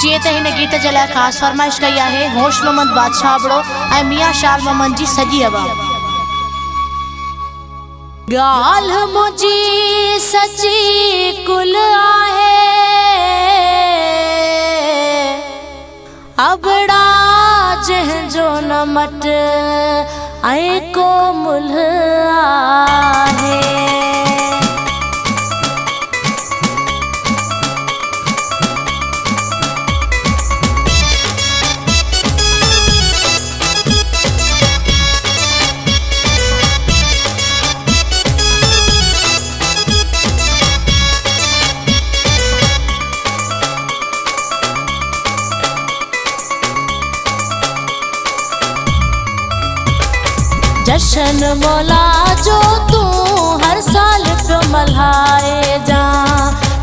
जीअं त हिन गीत जे लाइ ख़ासि फरमाइश कई आहे होश मोहम्मद बादशाह बड़ो ऐं मियां शाल मोहम्मद जी सॼी आवाज़। ॻाल्हि मुंहिंजी सची कुल आहे अबड़ा जंहिंजो न मट ऐं को मुल्ह आहे। जशन मौला जो तू हर साल पियो मल्हाए जा,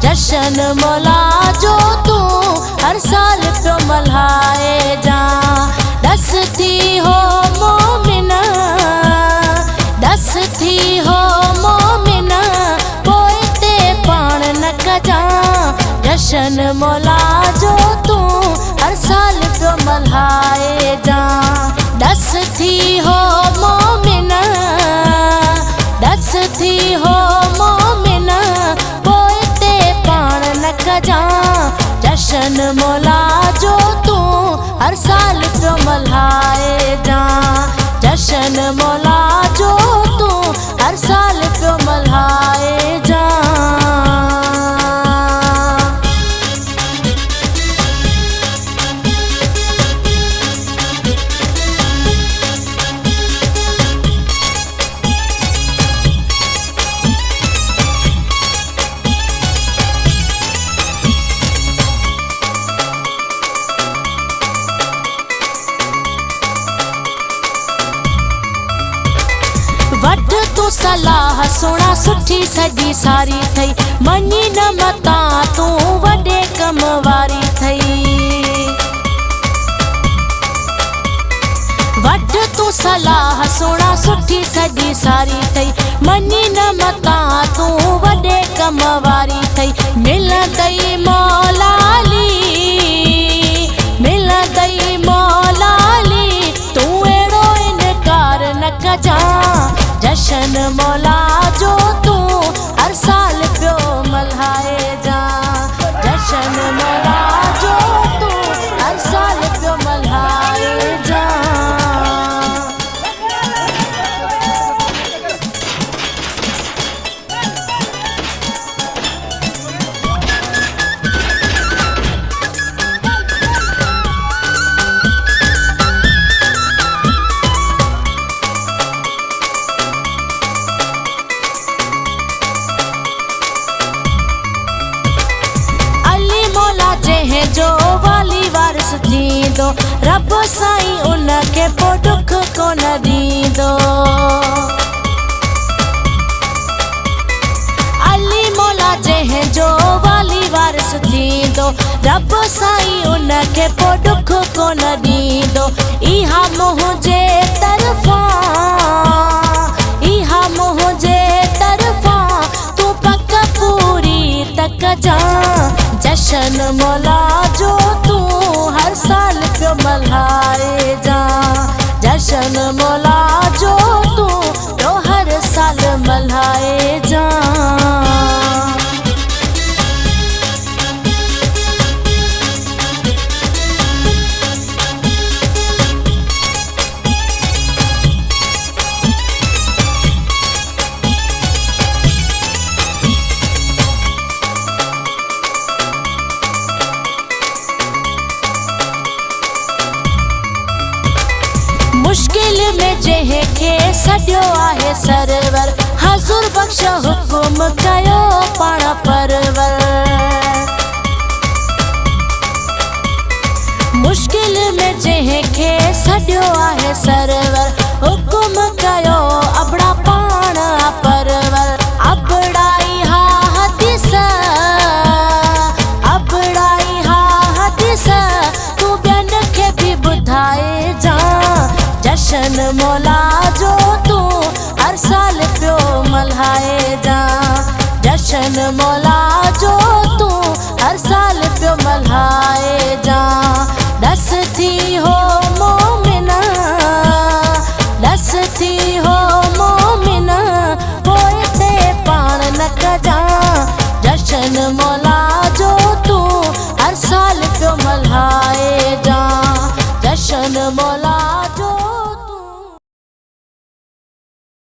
जशन मौला जो तू हर साल पियो मल्हाए जा। दस थी हो मोमिना, दस थी हो मोमिना पोइ ते पाण न कजा। जशन मौला जो तू हर साल पियो मल्हाए जा। दस थी हो मोमिना, दस थी हो मोमिना पोइ ते पाण न कजा। जशन मौला जो तू हर साल पियो मल्हाए जा, जशन मौला जो तू हर साल पियो मल्हाए जा। वठ तू सलाह सोना सुठी सॼी सारी थई, मनी न मता तू वॾे कम वारी थई। वठ तू सलाह सोना सुठी सॼी सारी थई, मनी न मता तू वॾे कम वारी थई। मिलंदई मौलाली, मिलंदई मौलाली तू अहिड़ो इनकार न कजा। जशन मौला जो तू हर साल पियो मल्हाए जा, जशन मौला जो तू हर साल पियो मल्हाए जा। जो वाली वारिस थींदो रब साईं उनखे पोइ दुख कोन ॾींदो। अली मौला जंहिंजो वाली वारिस थींदो रब साईं उनखे पोइ दुख कोन ॾींदो। इहा मुंहिंजे तरफ़ां, इहा मुंहिंजे तरफ़ां तूं पक पूरी त कजा। जशन मौला जो तू हर साल पियो मल्हाए जा, जशन मौला जो तू तो हर साल मल्हाए जा। मुश्किल में जंहिंखे सॼो आहे सरवर, हज़ूर बख़्श हुकुम कयो पाण परवर। मुश्किल में जंहिंखे सॼो आहे सरवर, हुकुम कयो अबड़ा पाण परवर। अबड़ाई हा हदीस, अबड़ाई हा हदीस तू ॿियनि खे बि ॿुधाए जा। जशन मौला जो तू हर साल पियो मल्हाए जा, जशन मौला जो तू हर साल पियो मल्हाए